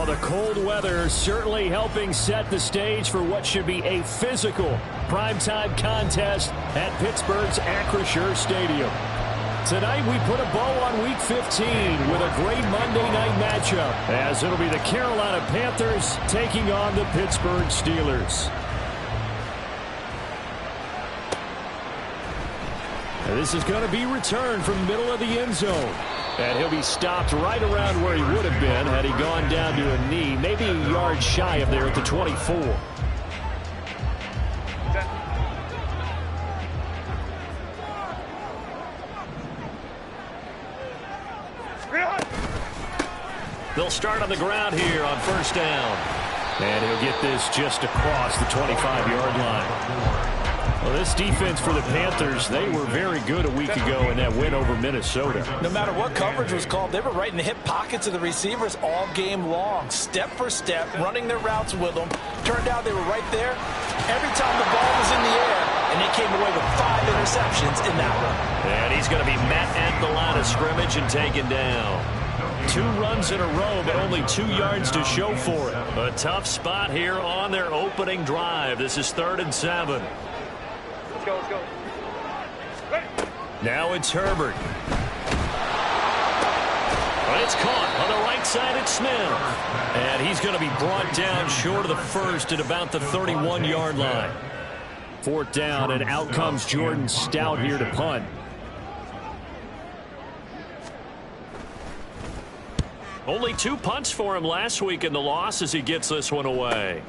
Well, the cold weather certainly helping set the stage for what should be a physical primetime contest at Pittsburgh's Acrisure Stadium. Tonight we put a bow on Week 15 with a great Monday night matchup, as it'll be the Carolina Panthers taking on the Pittsburgh Steelers. And this is going to be returned from the middle of the end zone. And he'll be stopped right around where he would have been had he gone down to a knee, maybe a yard shy of there at the 24. They'll start on the ground here on first down. And he'll get this just across the 25-yard line. Well, this defense for the Panthers, they were very good a week ago in that win over Minnesota. No matter what coverage was called, they were right in the hip pockets of the receivers all game long, step for step, running their routes with them. Turned out they were right there every time the ball was in the air, and they came away with 5 interceptions in that one. And he's going to be met at the line of scrimmage and taken down. 2 runs in a row, but only 2 yards to show for it. A tough spot here on their opening drive. This is 3rd and 7. Let's go. Now it's Herbert. But it's caught on the right side at Smith. And he's going to be brought down short of the first at about the 31-yard line. 4th down, and out comes Jordan Stout here to punt. Only 2 punts for him last week in the loss as he gets this one away.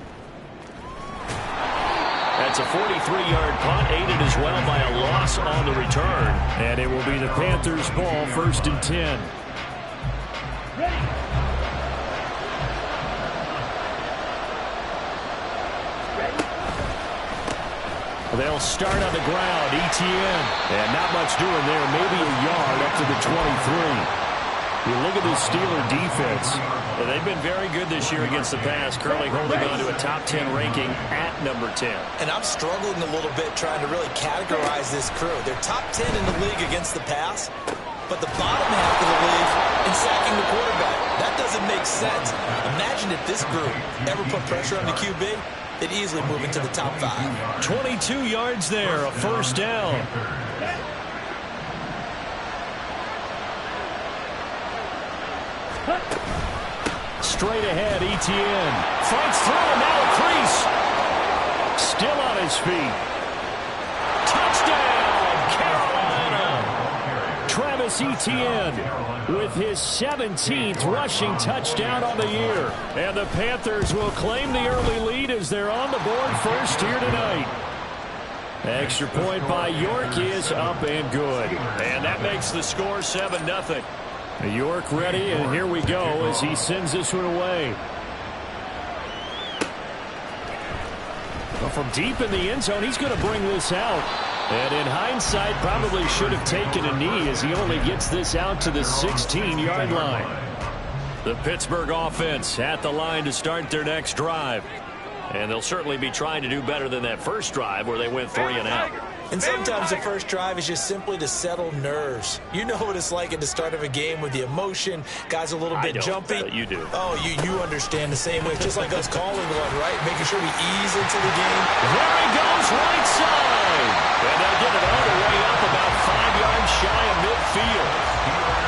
That's a 43-yard punt, aided as well by a loss on the return. And it will be the Panthers' ball, 1st and 10. They'll start on the ground, Etienne. And not much doing there, maybe a yard up to the 23. You look at this Steeler defense. They've been very good this year against the pass, currently holding on to a top 10 ranking at number 10. And I'm struggling a little bit trying to really categorize this crew. They're top 10 in the league against the pass, but the bottom half of the league in sacking the quarterback. That doesn't make sense. Imagine if this group ever put pressure on the QB, they'd easily move into the top 5. 22 yards there, a 1st down. Straight ahead, Etienne. Fights through, and now a crease. Still on his feet. Touchdown, Carolina. Travis Etienne with his 17th rushing touchdown on the year. And the Panthers will claim the early lead as they're on the board first here tonight. Extra point by York is up and good. And that makes the score 7-0. York ready, and here we go as he sends this one away. Well, from deep in the end zone, he's going to bring this out. And in hindsight, probably should have taken a knee as he only gets this out to the 16-yard line. The Pittsburgh offense at the line to start their next drive. And they'll certainly be trying to do better than that first drive where they went 3 and out. And sometimes the first drive is just simply to settle nerves. You know what it's like at the start of a game with the emotion. Guys a little bit jumpy. You do. Oh, you understand the same way. It's just like us calling one, right? Making sure we ease into the game. There he goes, right side. And they'll get it all the way up about 5 yards shy of midfield.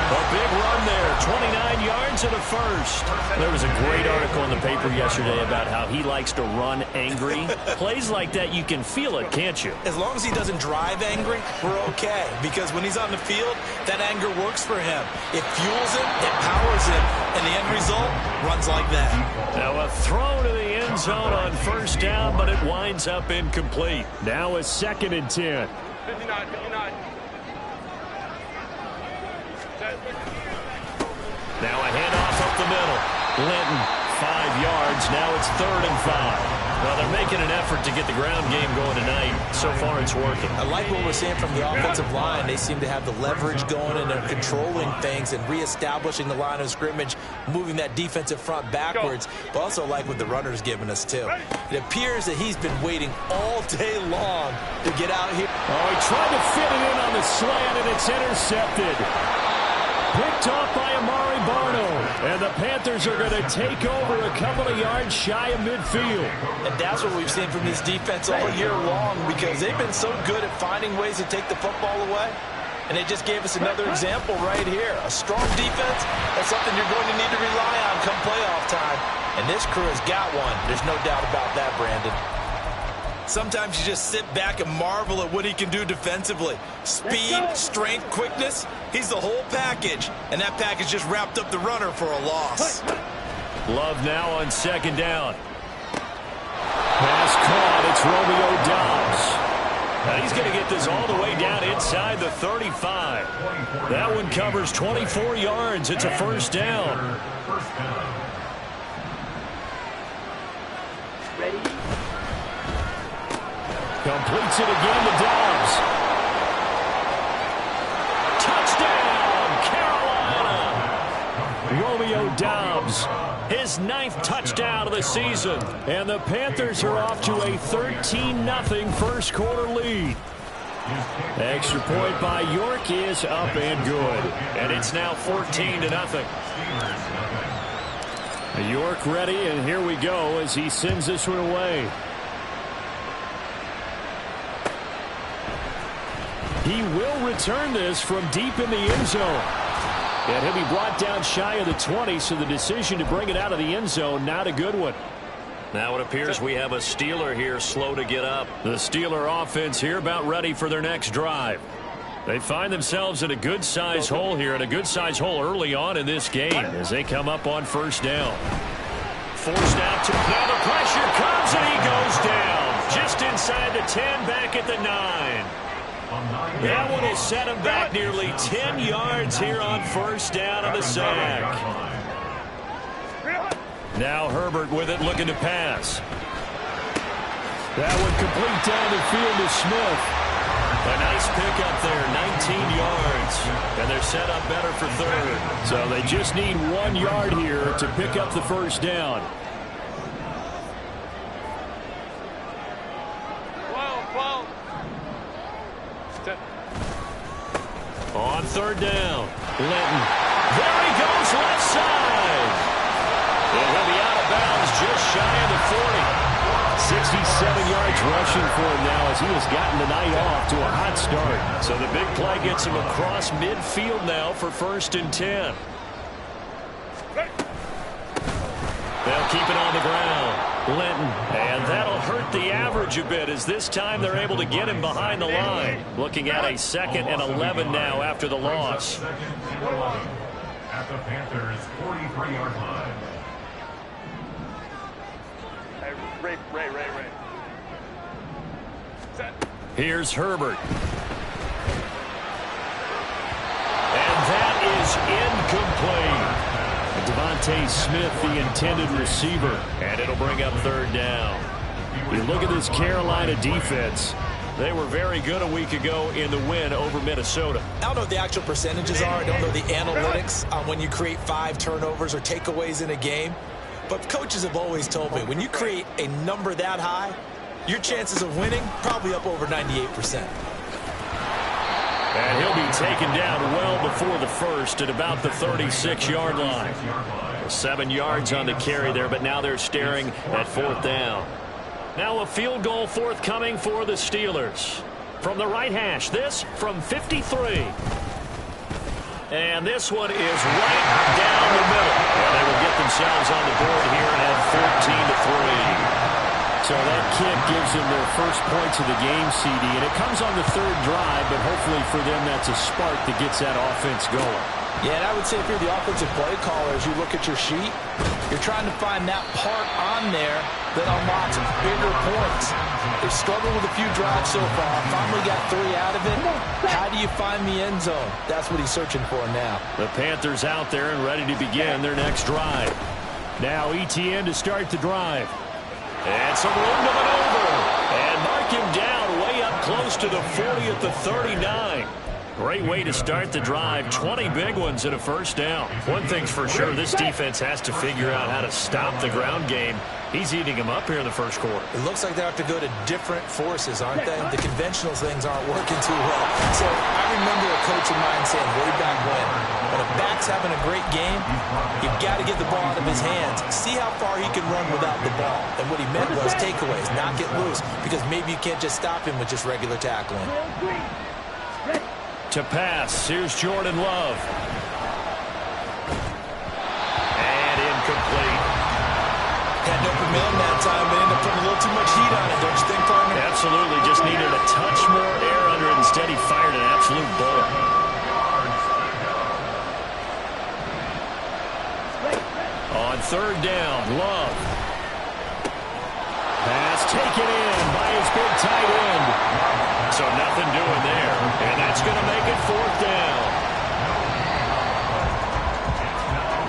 A big run there, 29 yards and a first. There was a great article in the paper yesterday about how he likes to run angry. Plays like that, you can feel it, can't you? As long as he doesn't drive angry, we're okay. Because when he's on the field, that anger works for him. It fuels him, it powers him, and the end result runs like that. Now a throw to the end zone on first down, but it winds up incomplete. Now a 2nd and 10. 59. Now a handoff up the middle. Linton, 5 yards. Now it's 3rd and 5. Well, they're making an effort to get the ground game going tonight. So far, it's working. I like what we're seeing from the offensive line. They seem to have the leverage going, and they're controlling things and reestablishing the line of scrimmage, moving that defensive front backwards. But also like what the runner's giving us, too. It appears that he's been waiting all day long to get out here. Oh, he tried to fit it in on the slant, and it's intercepted. picked off by Amari Barno. And the Panthers are going to take over a couple of yards shy of midfield. And that's what we've seen from this defense all year long, because they've been so good at finding ways to take the football away. And they just gave us another example right here. A strong defense, that's something you're going to need to rely on come playoff time. And this crew has got one. There's no doubt about that, Brandon. Sometimes you just sit back and marvel at what he can do defensively. Speed, strength, quickness, he's the whole package. And that package just wrapped up the runner for a loss. Love now on second down. Pass caught. It's Romeo Doubs. Now he's going to get this all the way down inside the 35. That one covers 24 yards. It's a first down. Ready? Completes it again to Doubs. Touchdown, Carolina! Romeo Doubs, his 9th touchdown of the season. And the Panthers are off to a 13-0 first quarter lead. Extra point by York is up and good. And it's now 14-0. York ready, and here we go as he sends this one away. He will return this from deep in the end zone. And he'll be brought down shy of the 20, so the decision to bring it out of the end zone, not a good one. Now it appears we have a Steeler here slow to get up. The Steeler offense here about ready for their next drive. They find themselves in a good-sized hole here, and a good-sized hole early on in this game as they come up on first down. Forced out to now the pressure comes, and he goes down. Just inside the 10, back at the 9. That one will set him back nearly 10 yards here on first down on the sack. Now Herbert with it, looking to pass. That one complete down the field to Smith. A nice pickup there, 19 yards. And they're set up better for third. So they just need 1 yard here to pick up the first down. On third down, Linton. There he goes, left side. And he'll be out of bounds just shy of the 40. 67 yards rushing for him now as he has gotten the night off to a hot start. So the big play gets him across midfield now for 1st and 10. They'll keep it on the ground. Linton, and that'll hurt the average a bit as this time they're able to get him behind the line. Looking at a 2nd and 11 now after the loss. At the Panthers' 43-yard line. Ray. Set. Here's Herbert. And that is incomplete. Devontae Smith, the intended receiver. And it'll bring up third down. You look at this Carolina defense. They were very good a week ago in the win over Minnesota. I don't know what the actual percentages are. I don't know the analytics on when you create 5 turnovers or takeaways in a game. But coaches have always told me, when you create a number that high, your chances of winning probably up over 98%. And he'll be taken down well before the first at about the 36-yard line. 7 yards on the carry there, but now they're staring at 4th down. Now a field goal forthcoming for the Steelers. From the right hash, this from 53. And this one is right down the middle. And they will get themselves on the board here at 14-3. So that kick gives them their first points of the game, CD. And it comes on the 3rd drive, but hopefully for them that's a spark that gets that offense going. Yeah, and I would say if you're the offensive play caller, as you look at your sheet, you're trying to find that part on there that unlocks bigger points. They've struggled with a few drives so far. Finally got 3 out of it. How do you find the end zone? That's what he's searching for now. The Panthers out there and ready to begin their next drive. Now ETN to start the drive. And some room to maneuver. And mark him down way up close to the 40 at the 39. Great way to start the drive. 20 big ones and a first down. One thing's for sure, this defense has to figure out how to stop the ground game. He's eating them up here in the first quarter. It looks like they have to go to different forces, aren't they? The conventional things aren't working too well. So I remember a coach of mine saying way back when a back's having a great game, you've got to get the ball out of his hands. See how far he can run without the ball. And what he meant was takeaways, not get loose, because maybe you can't just stop him with just regular tackling. To pass, here's Jordan Love. And incomplete. Had no command that time, but ended up putting a little too much heat on it, don't you think, partner? Absolutely, just needed a touch more air under it. Instead, he fired an absolute bullet. On third down, Love. Pass taken in by his big tight end. So nothing doing there. And that's going to make it fourth down.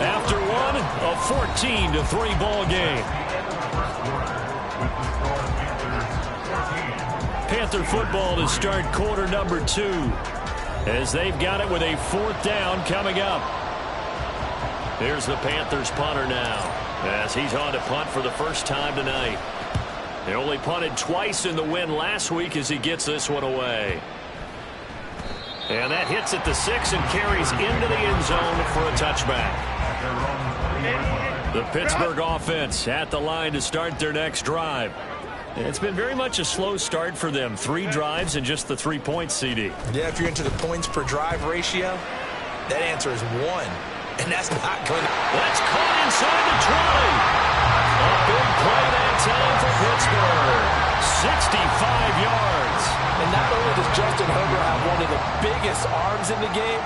After one, a 14-3 ball game. Panther football to start quarter number 2. As they've got it with a fourth down coming up. Here's the Panthers punter now, as he's on to punt for the first time tonight. They only punted twice in the win last week as he gets this one away. And that hits at the 6 and carries into the end zone for a touchback. The Pittsburgh offense at the line to start their next drive. It's been very much a slow start for them. 3 drives and just the 3 points, CD. Yeah, if you're into the points per drive ratio, that answer is 1. And that's not going to... That's caught inside the 20. A big play that time for Pittsburgh. 65 yards. And not only does Justin Herbert have one of the biggest arms in the game,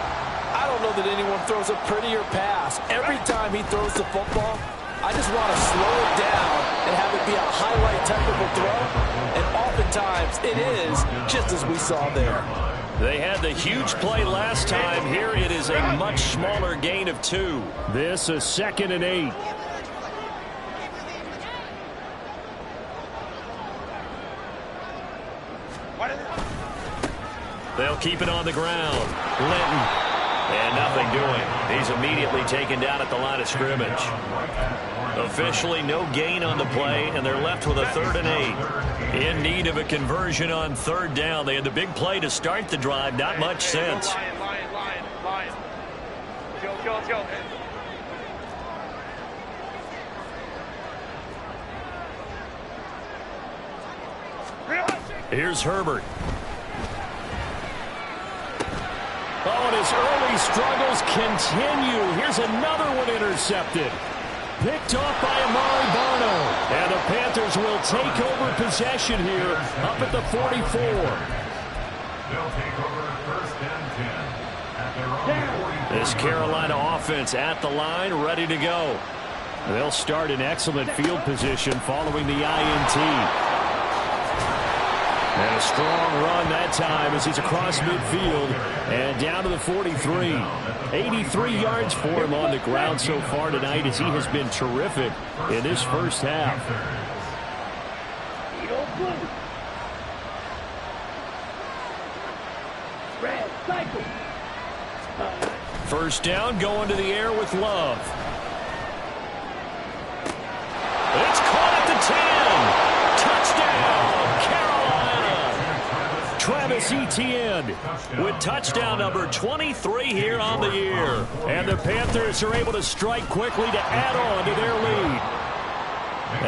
I don't know that anyone throws a prettier pass. Every time he throws the football, I just want to slow it down and have it be a highlight technical throw. And oftentimes it is, just as we saw there. They had the huge play last time. Here it is a much smaller gain of 2. This is 2nd and 8. They'll keep it on the ground. Linton. And nothing doing. He's immediately taken down at the line of scrimmage. Officially no gain on the play, and they're left with a 3rd and 8. In need of a conversion on 3rd down. They had the big play to start the drive. Not much sense. Lion. Let's go. Here's Herbert. Oh, and his early struggles continue. Here's another one intercepted. Picked off by Amari Barno. And the Panthers will take over possession here up at the 44. They'll take over 1st and 10 at their own 44. This Carolina offense at the line, ready to go. They'll start in excellent field position following the INT. And a strong run that time as he's across midfield and down to the 43. 83 yards for him on the ground so far tonight as he has been terrific in this first half. First down, going to the air with Love. It's caught at the 10. Touchdown, Carolina. Travis Etienne with touchdown number 23 here on the year. And the Panthers are able to strike quickly to add on to their lead.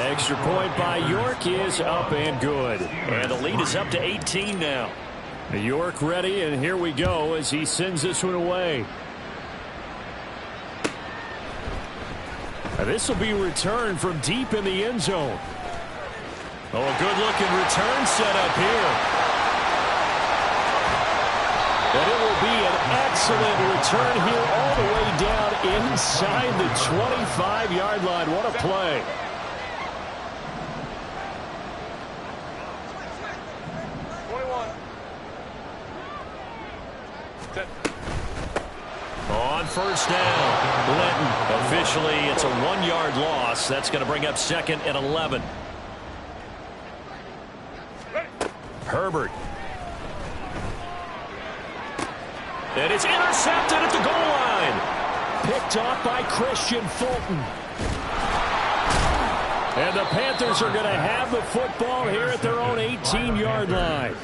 Extra point by York is up and good. And the lead is up to 18 now. York ready, and here we go as he sends this one away. This will be returned from deep in the end zone. Oh, a good-looking return set up here. And it will be an excellent return here all the way down inside the 25-yard line. What a play. On first down, Linton. Officially, it's a 1-yard loss. That's going to bring up 2nd and 11. And it's intercepted at the goal line. Picked off by Christian Fulton. And the Panthers are going to have the football here at their own 18-yard line.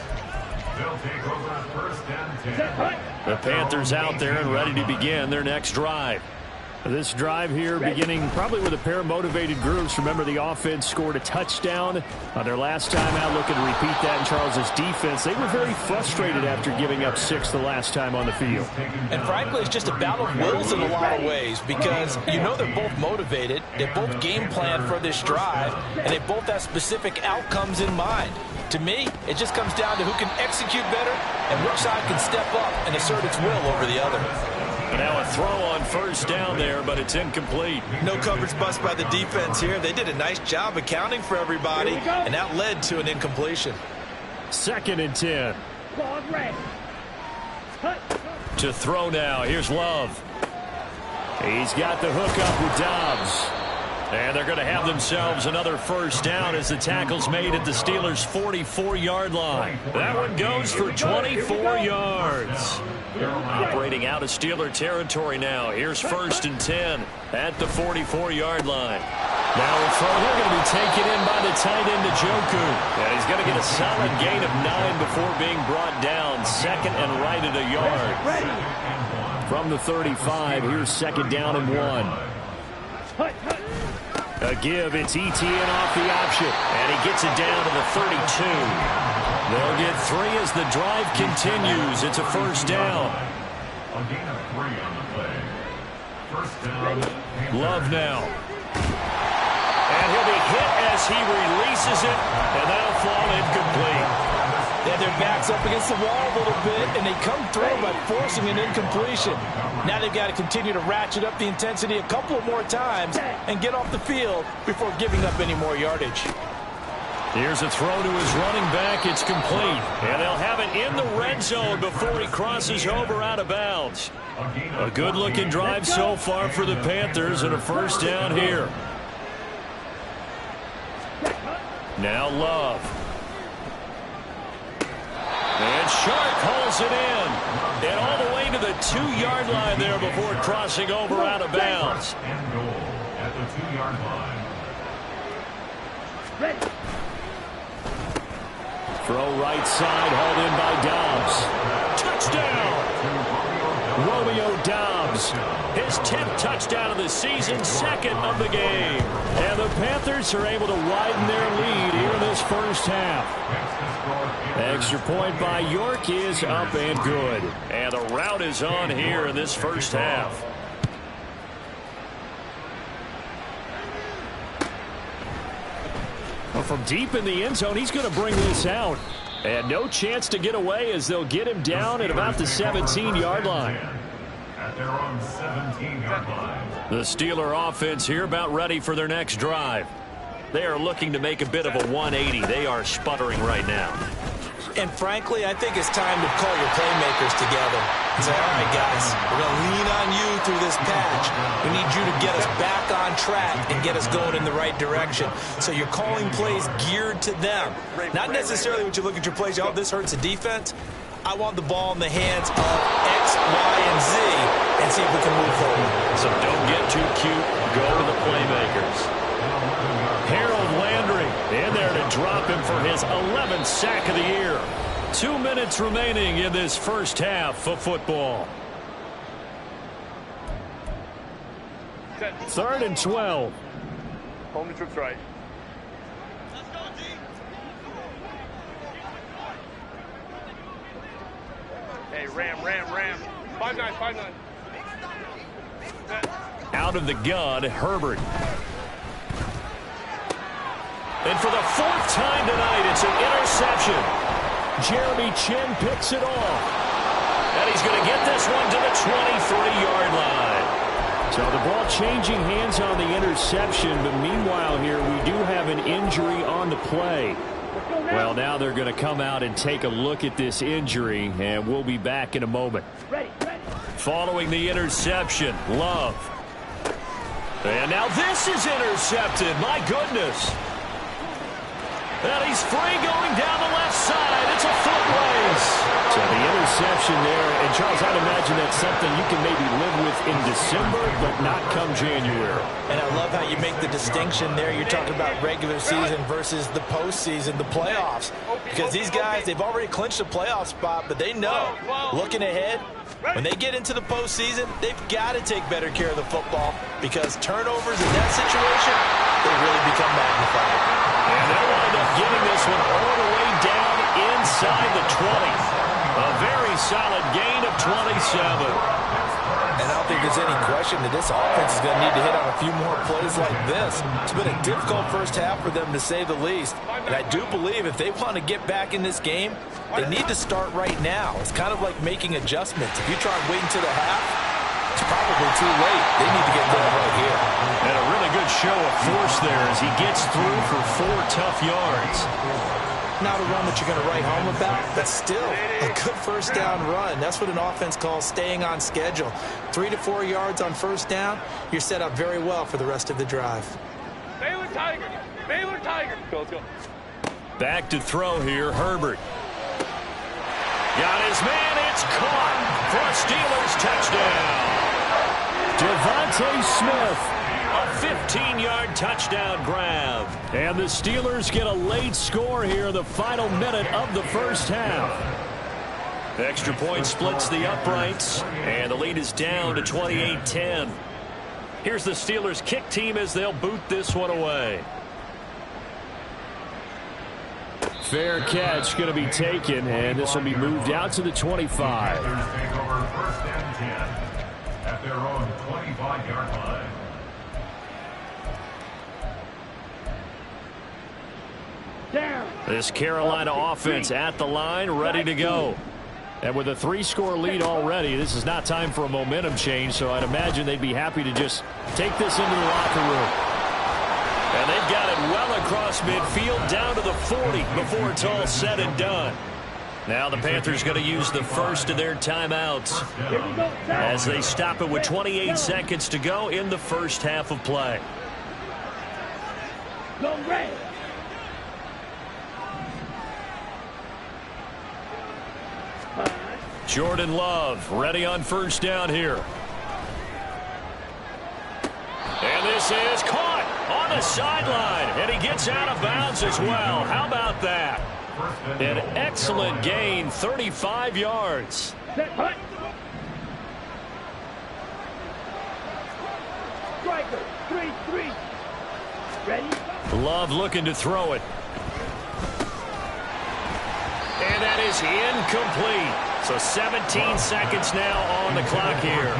They'll take over at first and 10. The Panthers out there and ready to begin their next drive. This drive here beginning probably with a pair of motivated groups. Remember, the offense scored a touchdown on their last time out. Looking to repeat that in Charles's defense. They were very frustrated after giving up 6 the last time on the field. And frankly, it's just a battle of wills in a lot of ways because you know they're both motivated. They both game plan for this drive, and they both have specific outcomes in mind. To me, it just comes down to who can execute better and which side can step up and assert its will over the other. Now a throw on first down there, but it's incomplete. No coverage bust by the defense here. They did a nice job accounting for everybody, and that led to an incompletion. 2nd and 10. To throw now. Here's Love. He's got the hook up with Dobbs. And they're going to have themselves another first down as the tackle's made at the Steelers' 44-yard line. That one goes for 24 yards. Operating out of Steeler territory now. Here's 1st and 10 at the 44-yard line. Now a throw here going to be taken in by the tight end, Njoku. And he's going to get a solid gain of 9 before being brought down. 2nd and right at a yard. From the 35, here's 2nd down and 1. A give, it's Etienne off the option, and he gets it down to the 32. They'll get 3 as the drive continues. It's a first down. A gain of 3 on the play. First down. Love now. And he'll be hit as he releases it, and that'll fall incomplete. They had their backs up against the wall a little bit, and they come through by forcing an incompletion. Now they've got to continue to ratchet up the intensity a couple of more times and get off the field before giving up any more yardage. Here's a throw to his running back. It's complete. And they'll have it in the red zone before he crosses over out of bounds. A good-looking drive so far for the Panthers and a first down here. Now Love. And Sharp pulls it in. And all the way to the 2-yard line there before crossing over out of bounds. And goal at the 2-yard line. Ready. Throw right side, hauled in by Dobbs. Touchdown! Romeo Dobbs. His 10th touchdown of the season, 2nd of the game. And the Panthers are able to widen their lead here in this first half. Extra point by York is up and good. And the route is on here in this first half. Well, from deep in the end zone, he's going to bring this out. And no chance to get away as they'll get him down at about the 17-yard line. At their own 17-yard line. The Steeler offense here about ready for their next drive. They are looking to make a bit of a 180. They are sputtering right now. And frankly, I think it's time to call your playmakers together and say, all right, guys, we're going to lean on you through this patch. We need you to get us back on track and get us going in the right direction. So you're calling plays geared to them. Not necessarily what you look at your plays, oh, this hurts the defense. I want the ball in the hands of X, Y, and Z and see if we can move forward. So don't get too cute. Go to the playmakers. Harold Landry in there to drop him for his 11th sack of the year. 2 minutes remaining in this first half of football. 3rd and 12. Home the troops right. Hey, ram. 5-9. Out of the gun, Herbert. And for the 4th time tonight, it's an interception. Jeremy Chinn picks it off. And he's going to get this one to the 23-yard line. So the ball changing hands on the interception, but meanwhile here we do have an injury on the play. Well, now they're going to come out and take a look at this injury, and we'll be back in a moment. Following the interception, Love. And now this is intercepted. My goodness. And he's free going down the left side. It's a foot race. So the interception there. And, Charles, I'd imagine that's something you can maybe live with in December, but not come January. And I love how you make the distinction there. You're talking about regular season versus the postseason, the playoffs. Because these guys, they've already clinched a playoff spot, but they know, looking ahead, when they get into the postseason, they've got to take better care of the football because turnovers in that situation, they really become magnified. And they'll wind up getting this one all the way down inside the 20. A very solid gain of 27. And I don't think there's any question that this offense is going to need to hit on a few more plays like this. It's been a difficult first half for them, to say the least. And I do believe if they want to get back in this game, they need to start right now. It's kind of like making adjustments. If you try and wait until the half, it's probably too late. They need to get going right here. And a really good show of force there as he gets through for 4 tough yards. Not a run that you're going to write home about, but still a good first down run. That's what an offense calls staying on schedule. 3 to 4 yards on first down, you're set up very well for the rest of the drive. Baylor Tiger! Baylor Tiger! Let's go. Back to throw here, Herbert. Got his man, it's caught for a Steelers touchdown. Devontae Smith. A 15-yard touchdown grab. And the Steelers get a late score here in the final minute of the first half. The extra point splits the uprights, and the lead is down to 28-10. Here's the Steelers kick team as they'll boot this one away. Fair catch going to be taken, and this will be moved out to the 25. Steelers take over first and 10 at their own 25-yard line. This Carolina offense at the line, ready to go. And with a 3-score lead already, this is not time for a momentum change, so I'd imagine they'd be happy to just take this into the locker room. And they've got it well across midfield down to the 40 before it's all said and done. Now the Panthers going to use the first of their timeouts as they stop it with 28 seconds to go in the first half of play. Jordan Love ready on first down here. And this is caught on the sideline. And he gets out of bounds as well. How about that? An excellent gain, 35 yards. Striker, 3-3. Ready? Love looking to throw it. And that is incomplete. So 17 seconds now on the clock here.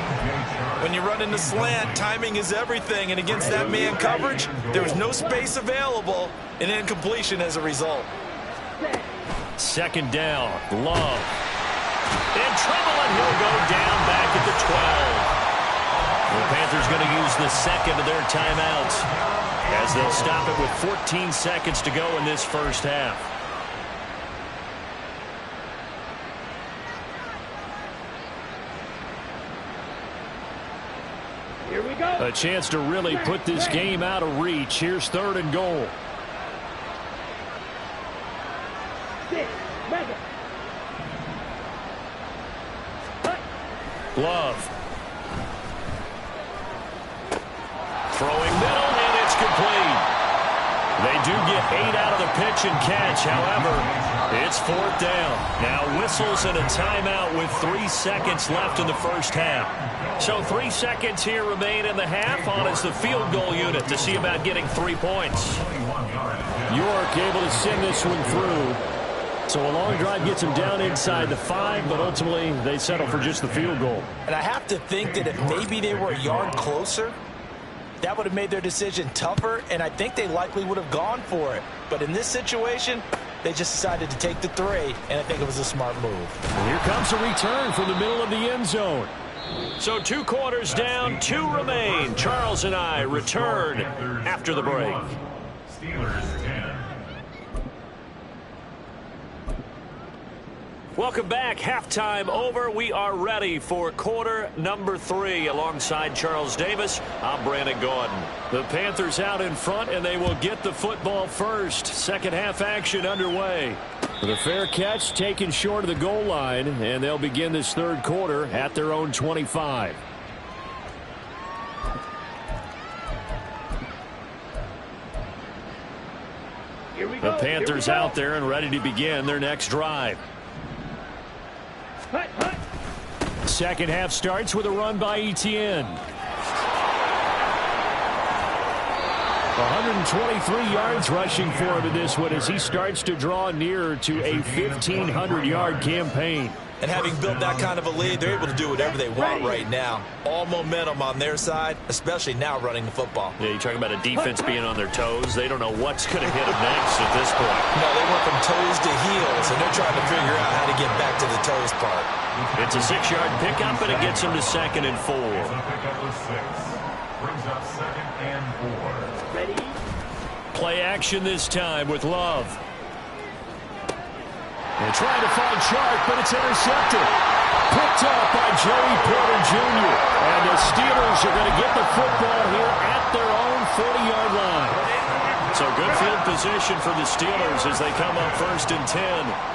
When you run in the slant, timing is everything. And against that man coverage, there was no space available. An incompletion as a result. Second down. Love. In trouble, and he'll go down back at the 12. The Panthers going to use the second of their timeouts as they'll stop it with 14 seconds to go in this first half. Here we go. A chance to really put this game out of reach. Here's 3rd and goal. 6, mega. Love. Throwing middle, and it's complete. They do get 8 out of the pitch and catch. However, it's 4th down. Now whistles and a timeout with 3 seconds left in the first half. So 3 seconds here remain in the half. On is the field goal unit to see about getting 3 points. York able to send this one through. So a long drive gets them down inside the 5, but ultimately they settle for just the field goal. And I have to think that if maybe they were a yard closer, that would have made their decision tougher, and I think they likely would have gone for it. But in this situation, they just decided to take the 3, and I think it was a smart move. And here comes a return from the middle of the end zone. So 2 quarters down, 2 remain. Charles and I return after the break. Steelers 10. Welcome back. Halftime over. We are ready for quarter number 3. Alongside Charles Davis, I'm Brandon Gaudin. The Panthers out in front, and they will get the football first. Second half action underway. The fair catch taken short of the goal line, and they'll begin this third quarter at their own 25. The Panthers out there and ready to begin their next drive. Second half starts with a run by Etienne. 123 yards rushing for him in this one as he starts to draw nearer to a 1,500-yard campaign. And having built that kind of a lead, they're able to do whatever they want right now. All momentum on their side, especially now running the football. Yeah, you're talking about a defense being on their toes. They don't know what's going to hit them next at this point. No, they went from toes to heels, and they're trying to figure out how to get back to the toes part. It's a 6-yard pickup, and it gets them to 2nd and 4. Pickup of 6. Brings up 2nd and 4. Ready? Play action this time with Love. They're trying to find Chark, but it's intercepted. Picked up by Joey Porter Jr. And the Steelers are going to get the football here at their own 40-yard line. So good field position for the Steelers as they come up 1st and 10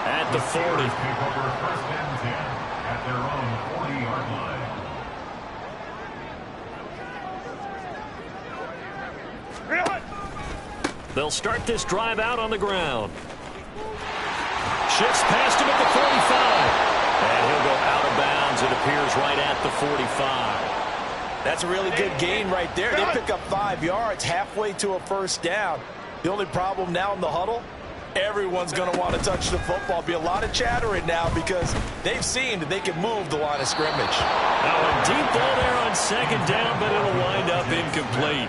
at the 40. Take over 1st and 10 at their own 40-yard line. They'll start this drive out on the ground. Shifts past him at the 45. And he'll go out of bounds. It appears right at the 45. That's a really good gain right there. They pick up 5 yards halfway to a 1st down. The only problem now in the huddle, everyone's going to want to touch the football. Be a lot of chattering now because they've seen that they can move the line of scrimmage. Now a deep ball there on 2nd down, but it'll wind up incomplete.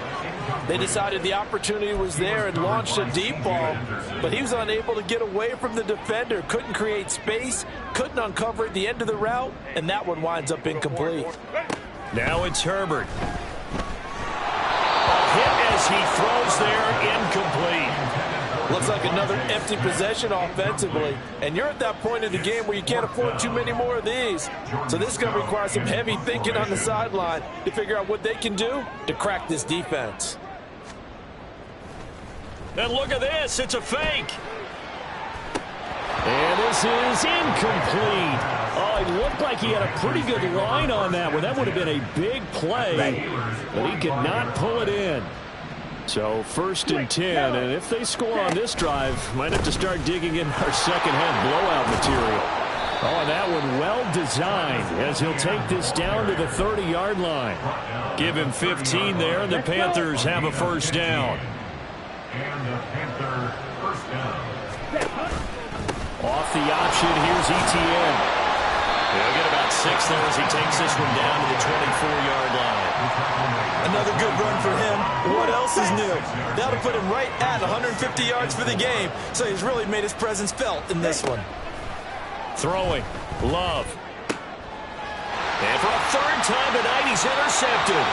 They decided the opportunity was there and launched a deep ball, but he was unable to get away from the defender, couldn't create space, couldn't uncover at the end of the route, and that one winds up incomplete. Now it's Herbert. A hit as he throws there, incomplete. Looks like another empty possession offensively, and you're at that point in the game where you can't afford too many more of these. So this is going to require some heavy thinking on the sideline to figure out what they can do to crack this defense. And look at this, it's a fake. And this is incomplete. Oh, it looked like he had a pretty good line on that one. That would have been a big play, but he could not pull it in. So 1st and 10, and if they score on this drive, might have to start digging in our second-half blowout material. Oh, and that one well designed as he'll take this down to the 30-yard line. Give him 15 there, and the Panthers have a 1st down. And the Panther 1st down. Off the option, here's Etienne. He'll get about 6 there as he takes this one down to the 24-yard line. Another good run for him. What else is new? That'll put him right at 150 yards for the game, so he's really made his presence felt in this one. Throwing, Love. And for a 3rd time tonight, he's intercepted.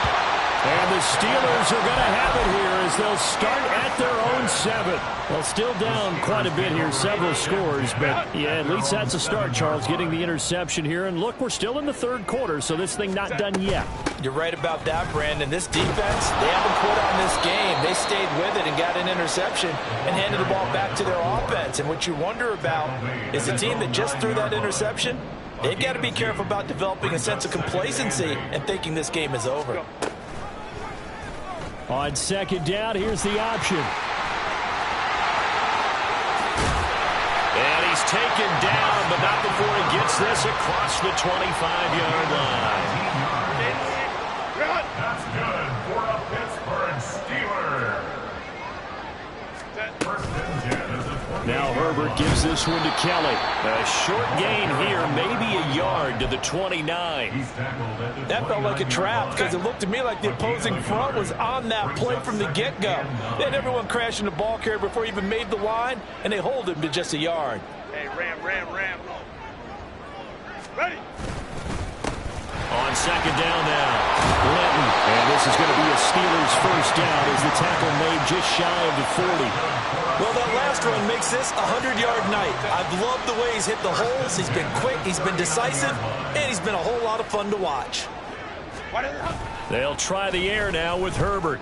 And the Steelers are going to have it here as they'll start at their own 7. Well, still down quite a bit here, several scores, but yeah, at least that's a start, Charles, getting the interception here. And look, we're still in the 3rd quarter, so this thing not done yet. You're right about that, Brandon. This defense, they haven't quit on this game. They stayed with it and got an interception and handed the ball back to their offense. And what you wonder about is a team that just threw that interception, they've got to be careful about developing a sense of complacency and thinking this game is over. On 2nd down, here's the option. And he's taken down, but not before he gets this across the 25-yard line. That's good for a Pittsburgh Steeler. 1st and 10 is a 20. Now Herbert gives this one to Kelly. A short gain here, maybe a yard to the 29. He's tackled at the That felt like a trap because it looked to me like the opposing front was on that play from the get-go. They had everyone crashing the ball carrier before he even made the line, and they hold him to just a yard. Hey, ram. Ready. On 2nd down now, Linton. And this is going to be a Steelers 1st down as the tackle made just shy of the 40. Well, that last run makes this a 100-yard night. I've loved the way he's hit the holes. He's been quick, he's been decisive, and he's been a whole lot of fun to watch. They'll try the air now with Herbert.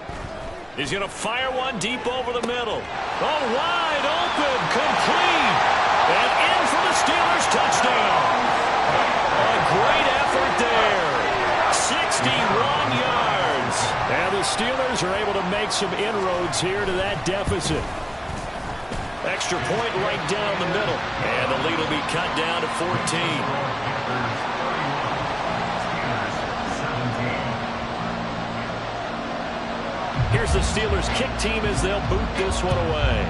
He's going to fire one deep over the middle. Oh, wide open, complete. And in for the Steelers touchdown. A great effort there. 61 yards. And the Steelers are able to make some inroads here to that deficit. Extra point right down the middle. And the lead will be cut down to 14. Here's the Steelers kick team as they'll boot this one away.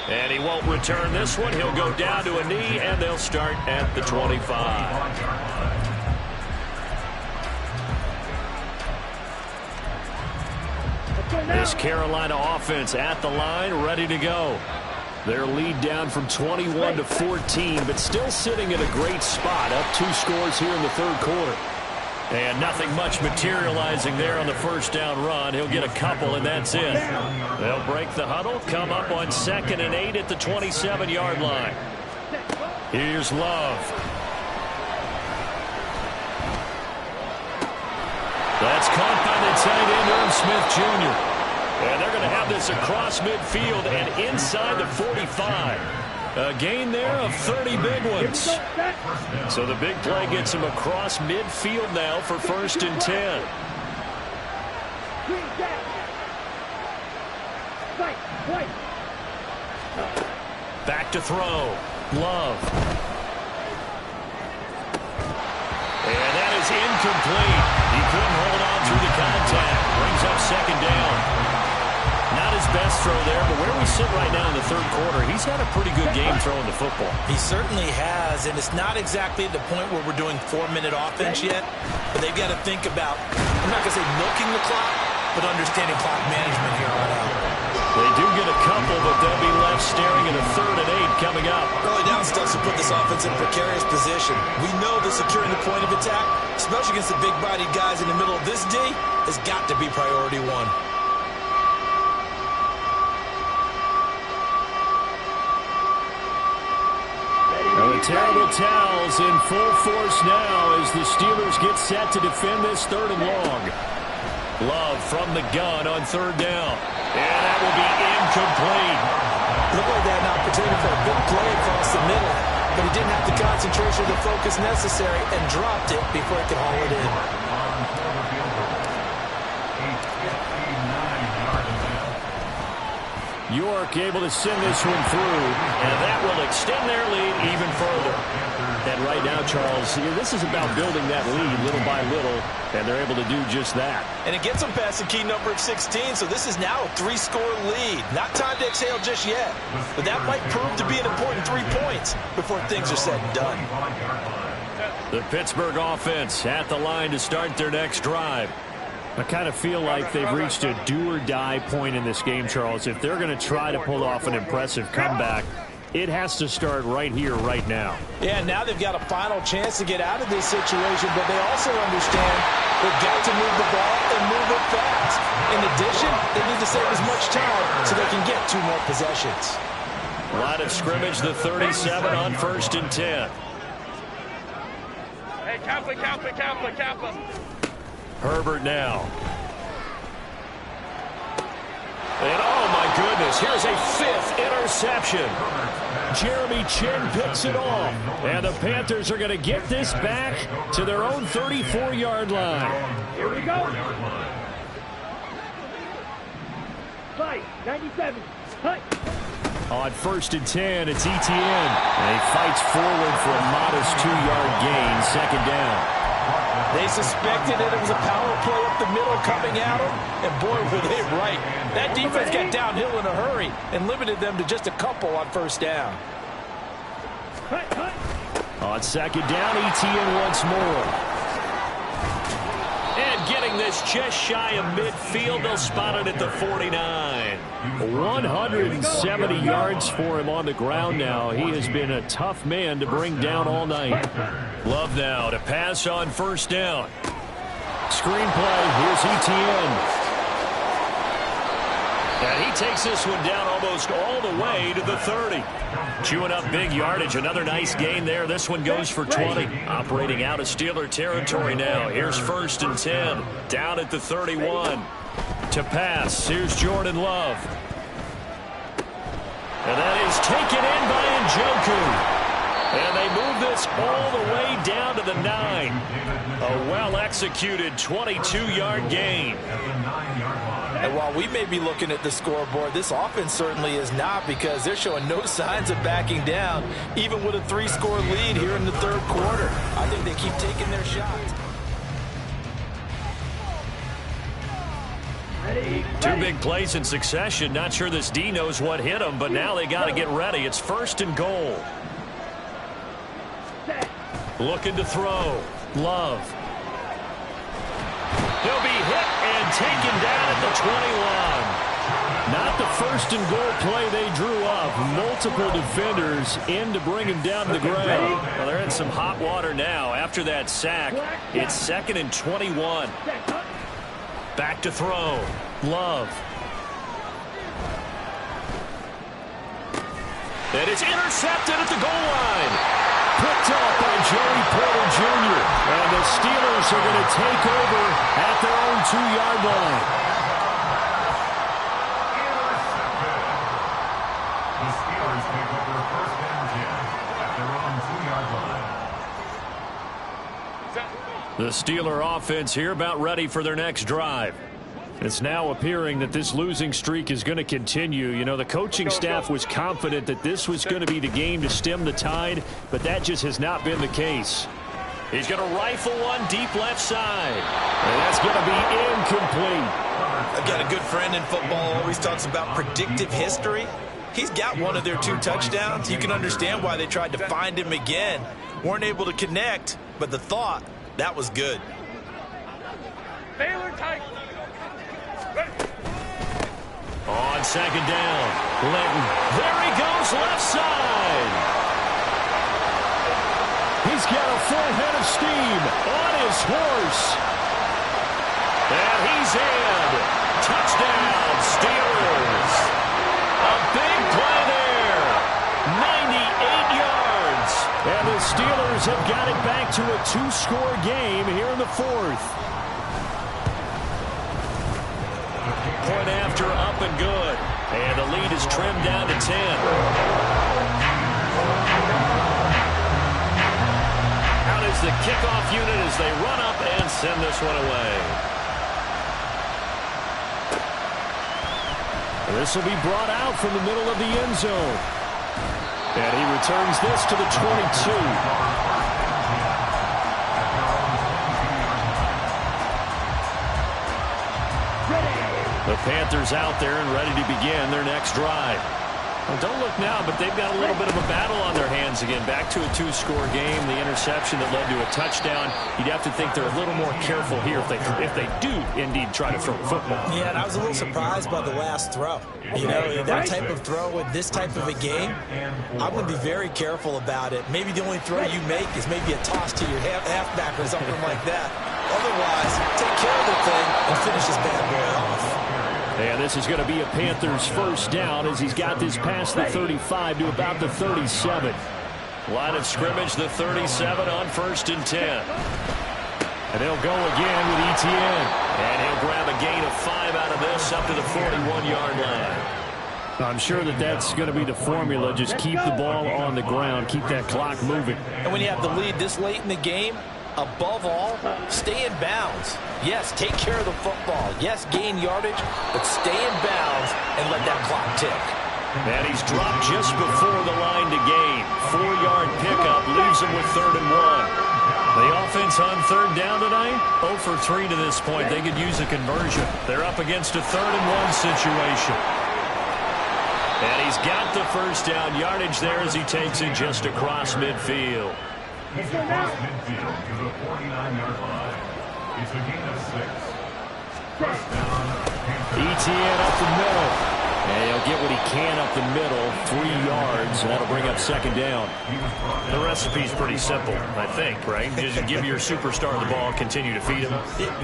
And he won't return this one. He'll go down to a knee, and they'll start at the 25. This Carolina offense at the line, ready to go. Their lead down from 21 to 14, but still sitting in a great spot, up 2 scores here in the third quarter. And nothing much materializing there on the first down run. He'll get a couple, and that's it. They'll break the huddle, come up on 2nd and 8 at the 27-yard line. Here's Love. That's caught by the tight end, Irv Smith Jr. And they're going to have this across midfield and inside the 45. A gain there of 30 big ones. So the big play gets him across midfield now for 1st and 10. Back to throw. Love. And that is incomplete. He couldn't hold on through the contact. Brings up 2nd down. Not his best throw there, but where we sit right now in the third quarter, he's had a pretty good game throwing the football. He certainly has, and it's not exactly at the point where we're doing 4-minute offense yet, but they've got to think about, I'm not going to say milking the clock, but understanding clock management here on out. They do get a couple, but they'll be left staring at a 3rd and 8 coming up. Early down stuff to put this offense in precarious position. We know that securing the point of attack, especially against the big-bodied guys in the middle of this D, has got to be priority 1. The terrible towels in full force now as the Steelers get set to defend this 3rd and long. Love from the gun on 3rd down. And that will be incomplete. Looked like they had an opportunity for a big play across the middle, but he didn't have the concentration or the focus necessary and dropped it before he could haul it in. York able to send this one through, and that will extend their lead even further. And right now, Charles, this is about building that lead little by little, and they're able to do just that. And it gets them past the key number of 16, so this is now a 3-score lead. Not time to exhale just yet, but that might prove to be an important 3 points before things are said and done. The Pittsburgh offense at the line to start their next drive. I kind of feel like they've reached a do-or-die point in this game, Charles. If they're going to try to pull off an impressive comeback, it has to start right here, right now. Yeah, now they've got a final chance to get out of this situation, but they also understand they've got to move the ball and move it fast. In addition, they need to save as much time so they can get 2 more possessions. Line of scrimmage, the 37 on 1st and 10. Hey, Kaplan. Herbert now. And oh my goodness, here's a 5th interception. Jeremy Chinn picks it off. And the Panthers are going to get this back to their own 34-yard line. Here we go. Fight, 97. Fight. On 1st and 10, it's Etienne. And he fights forward for a modest 2-yard gain, 2nd down. They suspected that it was a power play up the middle coming at them, and boy, were they right. That defense got downhill in a hurry and limited them to just a couple on 1st down. On 2nd down, Etienne once more. And getting this just shy of midfield, they'll spot it at the 49. 170 yards for him on the ground now. He has been a tough man to bring down all night. Love now to pass on 1st down. Screenplay, here's Etienne. And he takes this one down almost all the way to the 30. Chewing up big yardage. Another nice gain there. This one goes for 20. Operating out of Steeler territory now. Here's 1st and 10. Down at the 31. To pass, here's Jordan Love. And that is taken in by Njoku. And they move this all the way down to the 9. A well-executed 22-yard gain. And while we may be looking at the scoreboard, this offense certainly is not, because they're showing no signs of backing down, even with a 3-score lead here in the third quarter. I think they keep taking their shots. Two big plays in succession. Not sure this D knows what hit him, but now they got to get ready. It's 1st and goal. Looking to throw. Love. He'll be hit and taken down at the 21. Not the 1st and goal play they drew up. Multiple defenders in to bring him down to the ground. Well, they're in some hot water now. After that sack, it's 2nd and 21. Back to throw. Love. And it's intercepted at the goal line. Picked up by Joey Porter Jr. And the Steelers are going to take over at their own 2-yard line. The Steelers take over 1st and 10 at their own 2-yard line. The Steeler offense here about ready for their next drive. It's now appearing that this losing streak is going to continue. You know, the coaching staff was confident that this was going to be the game to stem the tide, but that just has not been the case. He's going to rifle one deep left side. And that's going to be incomplete. I've got a good friend in football, always talks about predictive history. He's got one of their 2 touchdowns. You can understand why they tried to find him again. Weren't able to connect, but the thought, that was good. Baylor Tigers. On 2nd down, Linton. There he goes, left side. He's got a full head of steam on his horse. And he's in. Touchdown, Steelers. A big play there. 98 yards. And the Steelers have got it back to a 2-score game here in the 4th. Point after, up and good. And the lead is trimmed down to 10. Out is the kickoff unit as they run up and send this one away. This will be brought out from the middle of the end zone. And he returns this to the 22. The Panthers out there and ready to begin their next drive. Well, don't look now, but they've got a little bit of a battle on their hands again. Back to a 2-score game. The interception that led to a touchdown. You'd have to think they're a little more careful here if they do indeed try to throw the football. Yeah, and I was a little surprised by the last throw. You know, that type of throw in this type of a game, I'm going to be very careful about it. Maybe the only throw you make is maybe a toss to your halfback or something like that. Otherwise, take care of the thing and finish this bad boy off. And this is going to be a Panthers 1st down as he's got this past the 35 to about the 37. Line of scrimmage, the 37 on 1st and 10. And they'll go again with Etienne. And he'll grab a gain of 5 out of this up to the 41-yard line. I'm sure that that's going to be the formula. Just keep the ball on the ground. Keep that clock moving. And when you have the lead this late in the game, above all, stay in bounds. Yes, take care of the football. Yes, gain yardage, but stay in bounds and let that clock tick. And he's dropped just before the line to gain. 4-yard pickup leaves him with 3rd and 1. The offense on 3rd down tonight, 0 for 3 to this point. They could use a conversion. They're up against a 3rd and 1 situation. And he's got the 1st down yardage there as he takes it just across midfield. He's across midfield to the 49-yard line. It's a gain of 6. 1st down, Panthers. Etienne up the middle. And he'll get what he can up the middle, 3 yards, and that'll bring up 2nd down. The recipe's pretty simple, I think, right? Just give your superstar the ball, continue to feed him.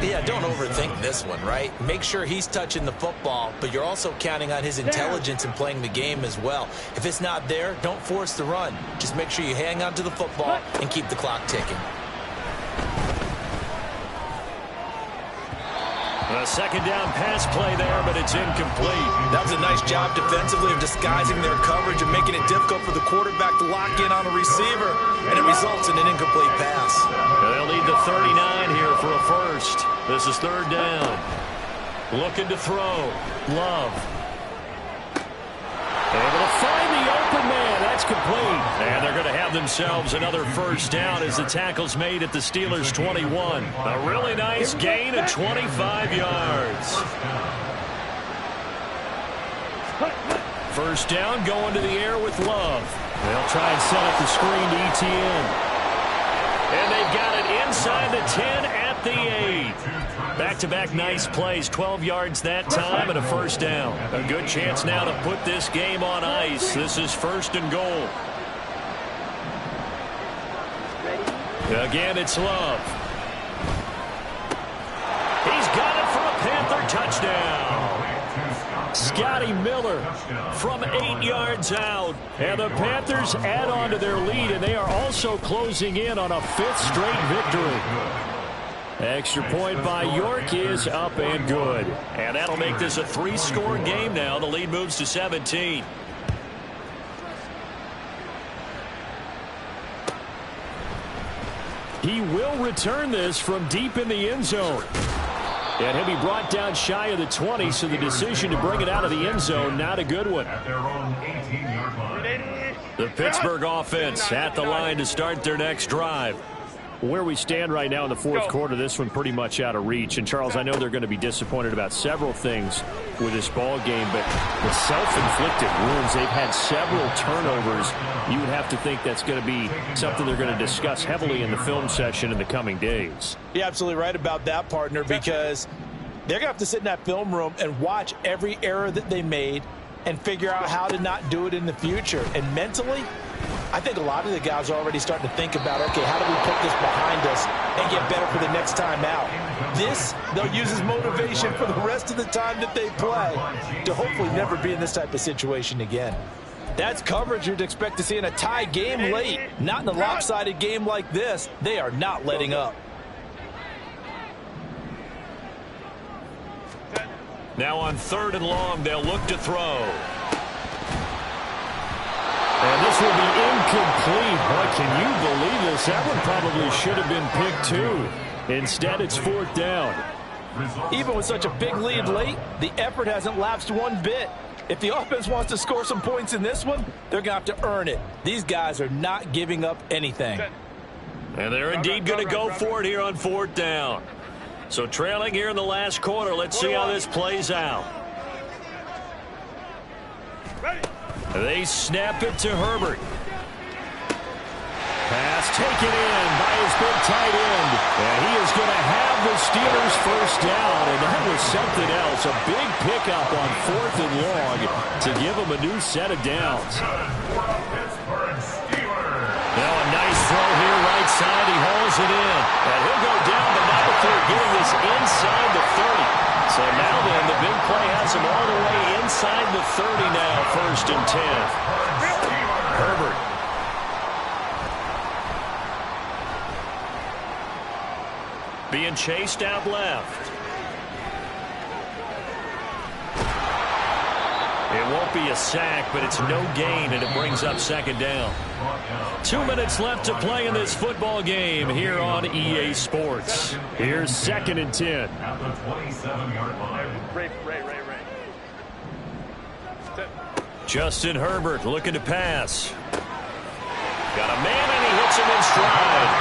Yeah, don't overthink this one, right? Make sure he's touching the football, but you're also counting on his intelligence in playing the game as well. If it's not there, don't force the run. Just make sure you hang on to the football and keep the clock ticking. A second down pass play there, but it's incomplete. That was a nice job defensively of disguising their coverage and making it difficult for the quarterback to lock in on a receiver, and it results in an incomplete pass. They'll need the 39 here for a first. This is third down. Looking to throw. Love. Able to find the open man. That's complete. And they're going to have themselves another first down as the tackle's made at the Steelers' 21. A really nice gain of 25 yards. First down going to the air with Love. They'll try and set up the screen to Etienne. And they've got it inside the 10 at the 8. Back-to-back nice plays, 12 yards that time and a first down. A good chance now to put this game on ice. This is first and goal. Again, it's Love. He's got it for a Panther touchdown. Scotty Miller from 8 yards out. And the Panthers add on to their lead, and they are also closing in on a 5th straight victory. Extra point by York is up and good. And that'll make this a 3-score game now. The lead moves to 17. He will return this from deep in the end zone. And he'll be brought down shy of the 20, so the decision to bring it out of the end zone, not a good one. At their own 18-yard line. The Pittsburgh offense at the line to start their next drive. Where we stand right now in the fourth quarter, this one pretty much out of reach. And, Charles, I know they're going to be disappointed about several things with this ball game, but the self-inflicted wounds, they've had several turnovers. You would have to think that's going to be something they're going to discuss heavily in the film session in the coming days. You're absolutely right about that, partner, because they're going to have to sit in that film room and watch every error that they made and figure out how to not do it in the future. And mentally, I think a lot of the guys are already starting to think about, okay, how do we put this behind us and get better for the next time out? This, they'll use as motivation for the rest of the time that they play to hopefully never be in this type of situation again. That's coverage you'd expect to see in a tie game late. Not in a lopsided game like this. They are not letting up. Now on 3rd and long, they'll look to throw. And this will be incomplete. Boy, can you believe this? That one probably should have been picked too. Instead, it's 4th down. Even with such a big lead late, the effort hasn't lapsed one bit. If the offense wants to score some points in this one, they're going to have to earn it. These guys are not giving up anything. And they're indeed going to go for it here on 4th down. So trailing here in the last quarter, let's see how this plays out. They snap it to Herbert. Pass taken in by his big tight end. And he is going to have the Steelers first down. And that was something else. A big pickup on 4th and long to give them a new set of downs. Now a nice throw here right side. He hauls it in. And he'll go down, but not before getting this inside the 30. So now then, the big play has him all the way inside the 30 now, 1st and 10. Herbert. Being chased out left. It won't be a sack, but it's no gain, and it brings up 2nd down. 2 minutes left to play in this football game here on EA Sports. Here's 2nd and 10. At the 27-yard line. Ray. Justin Herbert looking to pass. Got a man, and he hits him in stride.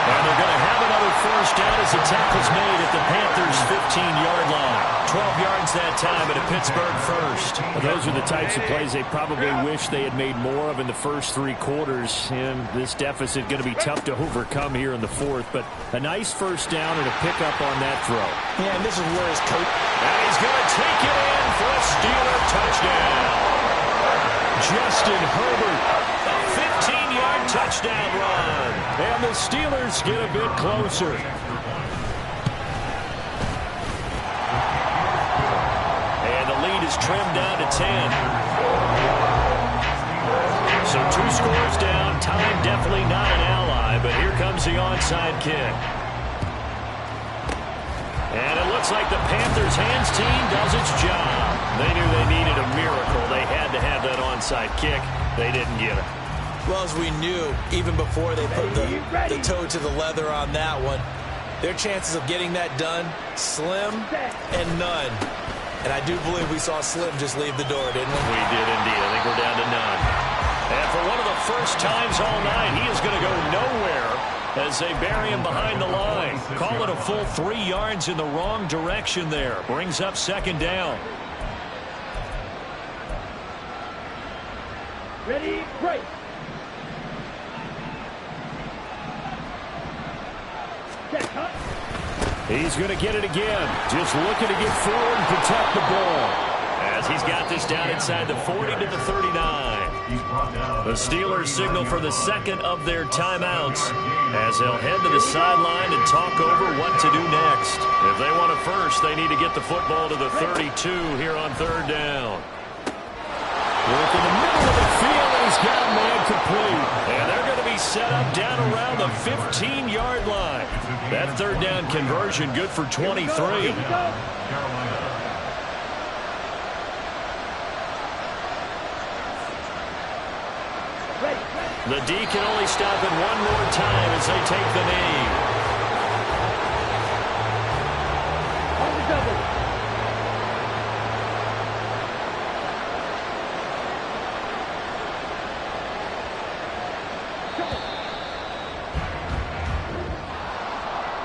And they're going to have another first down as the tackle's made at the Panthers' 15-yard line. 12 yards that time at a Pittsburgh first. Well, those are the types of plays they probably wish they had made more of in the first 3 quarters. And this deficit going to be tough to overcome here in the 4th. But a nice first down and a pickup on that throw. Yeah, and this is where his coach... And he's going to take it in for a Steeler touchdown. Justin Herbert, a 15-yard touchdown run. And the Steelers get a bit closer. And the lead is trimmed down to 10. So 2 scores down. Time definitely not an ally, but here comes the onside kick. And it looks Looks like the Panthers' hands team does its job. They knew they needed a miracle. They had to have that onside kick. They didn't get it. Well, as we knew, even before they put the toe to the leather on that one, their chances of getting that done, slim and none. And I do believe we saw Slim just leave the door, didn't we? We did indeed. I think we're down to none. And for one of the first times all night, he is going to go nowhere as they bury him behind the line. Call it a full 3 yards in the wrong direction there. Brings up second down. Ready, break. Set, cut. He's going to get it again. Just looking to get forward and protect the ball. As he's got this down inside the 40 to the 39. The Steelers signal for the second of their timeouts as they'll head to the sideline and talk over what to do next. If they want it first, they need to get the football to the 32 here on third down. Work in the middle of the field, and he's got a man complete. And they're going to be set up down around the 15-yard line. That third down conversion good for 23. The D can only stop it one more time as they take the knee. On the double.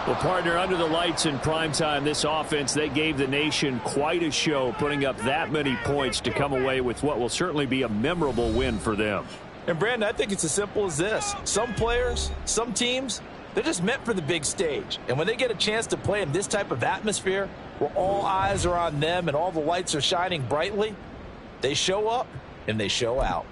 Well, partner, under the lights in primetime, this offense, they gave the nation quite a show, putting up that many points to come away with what will certainly be a memorable win for them. And, Brandon, I think it's as simple as this. Some players, some teams, they're just meant for the big stage. And when they get a chance to play in this type of atmosphere where all eyes are on them and all the lights are shining brightly, they show up and they show out.